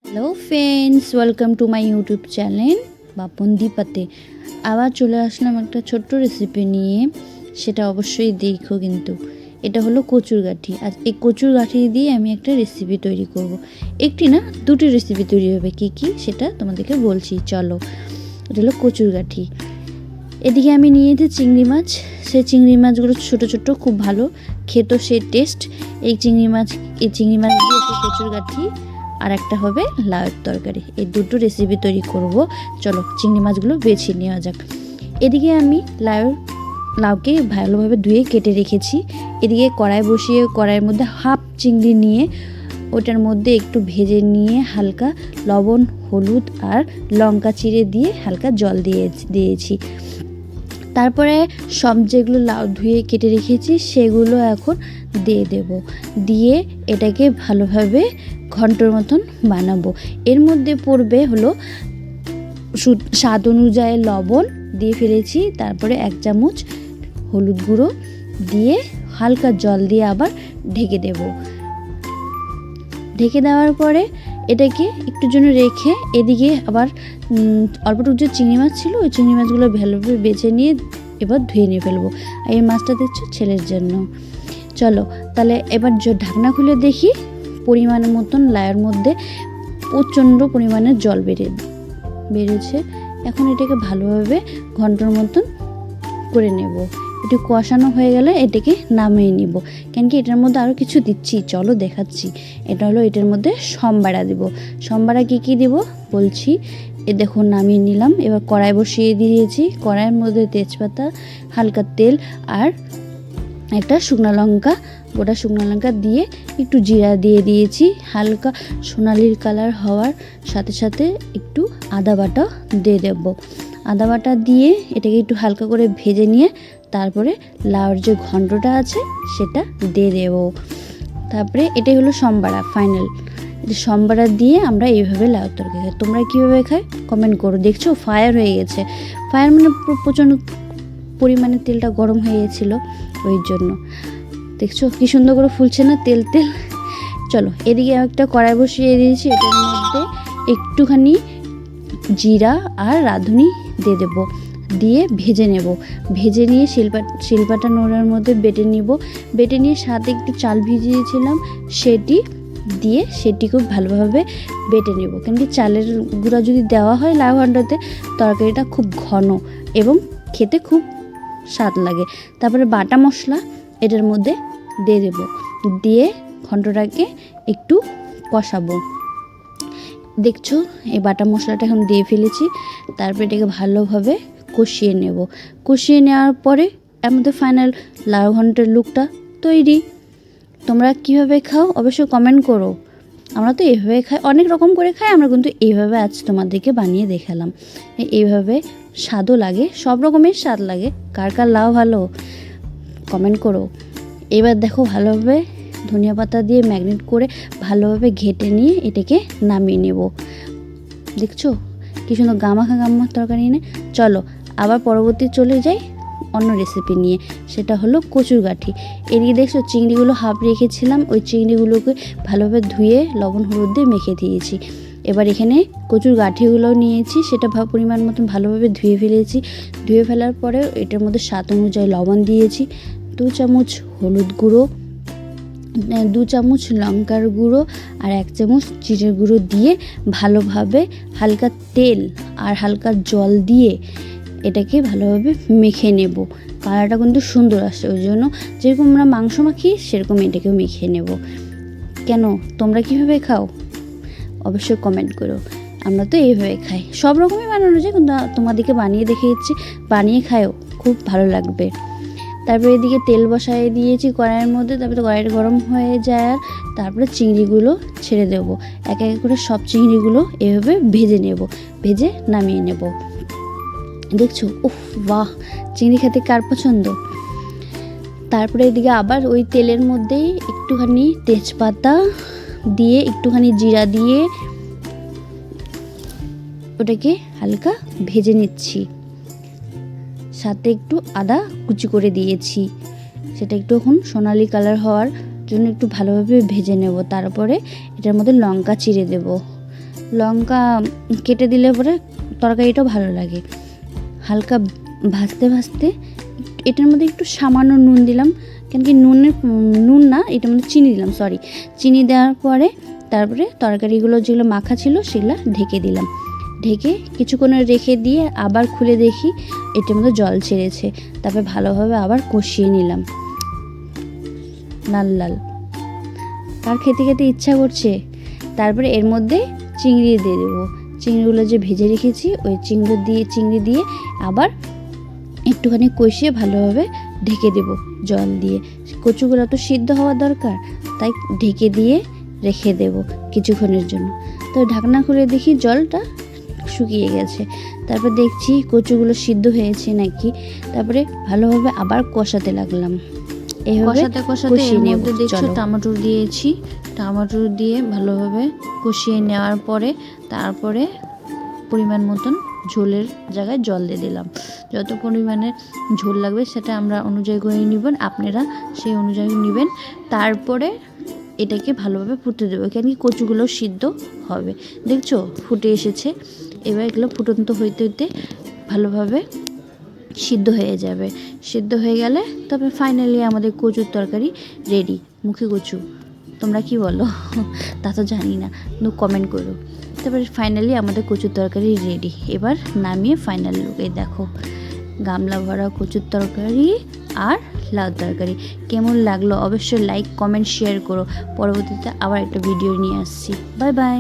Hello friends, welcome to my YouTube channel Bapan দীপাতে। আবার চলে আসলাম একটা ছোট্ট রেসিপি নিয়ে, সেটা অবশ্যই দেখো। কিন্তু এটা হলো কচুর গাঠি। আর এই কচুর গাঠি দিয়ে আমি একটা রেসিপি তৈরি করব। একটি না, দুটি রেসিপি তৈরি হবে। কি কি সেটা তোমাদেরকে বলছি, চলো। এটা হলো কচুর গাঠি। এদিকে আমি নিয়েছি চিংড়ি মাছ। সেই চিংড়ি মাছগুলো ছোটো ছোটো, খুব ভালো খেত সে টেস্ট। এই চিংড়ি মাছ দিয়ে একটু কচুর গাঠি, আর একটা হবে লাউয়ের তরকারি। এই দুটো রেসিপি তৈরি করব। চলো চিংড়ি মাছগুলো বেছে নেওয়া যাক। এদিকে আমি লাউকে ভালোভাবে ধুয়ে কেটে রেখেছি। এদিকে কড়াই বসিয়ে কড়াইয়ের মধ্যে হাফ চিংড়ি নিয়ে ওটার মধ্যে একটু ভেজে নিয়ে হালকা লবণ, হলুদ আর লঙ্কা চিড়ে দিয়ে হালকা জল দিয়েছি। তারপরে সব যেগুলো লাউ ধুয়ে কেটে রেখেছি সেগুলো এখন দিয়ে দেব। দিয়ে এটাকে ভালোভাবে ঘন্টার মতন বানাবো। এর মধ্যে পড়বে হলো স্বাদ অনুযায়ী লবণ দিয়ে ফেলেছি, তারপরে 1 চামচ হলুদ গুঁড়ো দিয়ে হালকা জল দিয়ে আবার ঢেকে দেব। ঢেকে দেওয়ার পরে এটাকে একটু জন্য রেখে এদিকে আবার অল্পটুকু যে চিংড়ি মাছ ছিল ওই চিংড়ি মাছগুলো ভালোভাবে বেছে নিয়ে এবার ধুয়ে নিয়ে ফেলবো। আর এই মাছটা দেখছো ছেলের জন্য। চলো তাহলে এবার ঢাকনা খুলে দেখি। পরিমাণ মতন লাউয়ের মধ্যে প্রচণ্ড পরিমাণে জল বেড়েছে। এখন এটাকে ভালোভাবে ঘন্টার মতন করে নেব। একটু কষানো হয়ে গেলে এটাকে নামিয়ে নিব। কেন কি এটার মধ্যে আরও কিছু দিচ্ছি, চলো দেখাচ্ছি। এটা হলো এটার মধ্যে সম্বারা দেব। সম্বারা কী দেব বলছি। এ দেখো নামিয়ে নিলাম। এবার কড়াই বসিয়ে দিয়েছি। কড়াইয়ের মধ্যে তেজপাতা, হালকা তেল আর একটা শুকনো লঙ্কা, গোটা শুকনো লঙ্কা দিয়ে একটু জিরা দিয়ে দিয়েছি। হালকা সোনালির কালার হওয়ার সাথে সাথে একটু আদা বাটা দিয়ে দেব। আদা বাটা দিয়ে এটাকে একটু হালকা করে ভেজে নিয়ে তারপরে লাউর যে ঘন্টটা আছে সেটা দিয়ে দেব। তারপরে এটাই হলো সম্বারা ফাইনাল। সম্বারা দিয়ে আমরা এইভাবে লাউ তরকারি খাই। তোমরা কীভাবে খাই কমেন্ট করো। দেখছো ফায়ার হয়ে গেছে। ফায়ার মানে প্রচণ্ড পরিমাণে তেলটা গরম হয়ে গেছিলো, ওই জন্য দেখছো কি সুন্দর করে ফুলছে না তেল। চলো এদিকে একটা কড়াই বসিয়ে দিয়েছি। এটার মধ্যে একটুখানি জিরা আর রাঁধুনি দিয়ে দেবো। দিয়ে ভেজে নেব। ভেজে নিয়ে শিলপাটা নোড়ার মধ্যে বেটে নিয়ে সাথে একটু চাল ভিজিয়েছিলাম সেটি খুব ভালোভাবে বেটে নেব। কেন কি চালের গুঁড়া যদি দেওয়া হয় লাউ ঘন্টাতে তরকারিটা খুব ঘন এবং খেতে খুব স্বাদ লাগে। তারপরে বাটা মশলা এটার মধ্যে দিয়ে দেব। দিয়ে ঘন্টটাকে একটু কষাবো। দেখছো এই বাটা মশলাটা এখন দিয়ে ফেলেছি। তারপরে এটাকে ভালোভাবে কষিয়ে নেব। কষিয়ে নেওয়ার পরে এর মধ্যে ফাইনাল লাউ ঘন্টের লুকটা তৈরি। তোমরা কীভাবে খাও অবশ্যই কমেন্ট করো। আমরা তো এইভাবে খাই, অনেক রকম করে খাই, আমরা কিন্তু এইভাবে আজ তোমাদেরকে বানিয়ে দেখালাম। এইভাবে স্বাদও লাগে, সব রকমের স্বাদ লাগে। কার কার লাউ ভালো কমেন্ট করো। এবার দেখো ভালোভাবে ধনিয়া পাতা দিয়ে ম্যাগনেট করে ভালোভাবে ঘেটে নিয়ে এটাকে নামিয়ে নেব। দেখছো কি সুন্দর গামা তরকারি এনে। চলো আবার পরবর্তী চলে যাই অন্য রেসিপি নিয়ে, সেটা হলো কচুর গাঠি। এদিকে দেখছো চিংড়িগুলো হাফ রেখেছিলাম, ওই চিংড়িগুলোকে ভালোভাবে ধুয়ে লবণ হলুদ দিয়ে মেখে দিয়েছি। এবার এখানে কচুর গাঠিগুলো নিয়েছি, সেটা পরিমাণ মতন ভালোভাবে ধুয়ে ফেলেছি। ধুয়ে ফেলার পরে এটার মধ্যে স্বাদ অনুযায়ী লবণ দিয়েছি, 2 চামচ হলুদ গুঁড়ো, 2 চামচ লঙ্কার গুঁড়ো আর 1 চামচ জিরের গুঁড়ো দিয়ে ভালোভাবে হালকা তেল আর হালকা জল দিয়ে এটাকে ভালোভাবে মেখে নেব। কালারটা কিন্তু সুন্দর আসে, ওই জন্য যেরকম আমরা মাংস মাখি সেরকম এটাকেও মেখে নেব। কেন তোমরা কীভাবে খাও অবশ্যই কমেন্ট করো। আমরা তো এইভাবে খাই, সব রকমই বানানো যায়, কিন্তু তোমাদেরকে বানিয়ে দেখিয়েছি। বানিয়ে খাও, খুব ভালো লাগবে। তারপরে এদিকে তেল বসায় দিয়েছি কড়াইয়ের মধ্যে। তারপরে কড়াইটা গরম হয়ে যায় আর তারপরে চিংড়িগুলো ছেড়ে দেবো। এক এক করে সব চিংড়িগুলো এভাবে ভেজে নেব, ভেজে নামিয়ে নেব। দেখছো উফ বাহ, চিংড়ি খেতে কার পছন্দ। তারপরে এদিকে আবার ওই তেলের মধ্যেই একটুখানি তেজপাতা দিয়ে একটুখানি জিরা দিয়ে ওটাকে হালকা ভেজে নিচ্ছি। সাথে একটু আদা কুচি করে দিয়েছি। সেটা একটু এখন সোনালি কালার হওয়ার জন্য একটু ভালোভাবে ভেজে নেব। তারপরে এটার মধ্যে লঙ্কা চিড়ে দেব। লঙ্কা কেটে দিলে পরে তরকারিটাও ভালো লাগে। হালকা ভাজতে ভাজতে এটার মধ্যে একটু সামান্য নুন দিলাম, কেন কি নুন না, এটার মধ্যে চিনি দিলাম, সরি। চিনি দেওয়ার পরে তারপরে তরকারিগুলো যেগুলো মাখা ছিল সেগুলো ঢেকে দিলাম। ঢেকে কিছুক্ষণ রেখে দিয়ে আবার খুলে দেখি এটার মধ্যে জল ছেড়েছে। তারপরে ভালোভাবে আবার কষিয়ে নিলাম লাল লাল। কার খেতে খেতে ইচ্ছা করছে? তারপরে এর মধ্যে চিংড়ি দিয়ে দেবো। চিংড়িগুলো যে ভেজে রেখেছি ওই চিংড়ি দিয়ে আবার একটুখানি কষিয়ে ভালোভাবে ঢেকে দেব জল দিয়ে। কচুগুলো তো সিদ্ধ হওয়া দরকার, তাই ঢেকে দিয়ে রেখে দেব কিছুক্ষণের জন্য। তো ঢাকনা খুলে দেখি জলটা শুকিয়ে গেছে। তারপর দেখছি কচুগুলো সিদ্ধ হয়েছে নাকি। তারপরে ভালোভাবে আবার কষাতে লাগলাম। এইভাবে কষাতে এর মধ্যে দেখছো টমেটো দিয়েছি। টমেটো দিয়ে ভালোভাবে কষিয়ে নেওয়ার পরে তারপরে পরিমাণ মতন ঝোলের জায়গায় জল দিয়ে দিলাম। যত পরিমাণে ঝোল লাগবে সেটা আমরা অনুযায়ী করে নেবেন, আপনারা সেই অনুযায়ী নেবেন। তারপরে এটাকে ভালোভাবে ফুটতে দেবো, কেন কি কচুগুলো সিদ্ধ হবে। দেখছো ফুটে এসেছে। এবার এগুলো ফুটন্ত হইতে হইতে ভালোভাবে সিদ্ধ হয়ে যাবে। সিদ্ধ হয়ে গেলে তবে ফাইনালি আমাদের কচুর তরকারি রেডি। মুখে কচু তোমরা কি বলো তা তো জানি না, কিন্তু কমেন্ট করো। তারপরে ফাইনালি আমাদের কচুর তরকারি রেডি। এবার নামিয়ে ফাইনাল লুক। এই দেখো গামলা ভরা কচুর তরকারি আর লাউ তরকারি। কেমন লাগলো অবশ্যই লাইক কমেন্ট শেয়ার করো। পরবর্তীতে আবার একটা ভিডিও নিয়ে আসছি। Bye bye.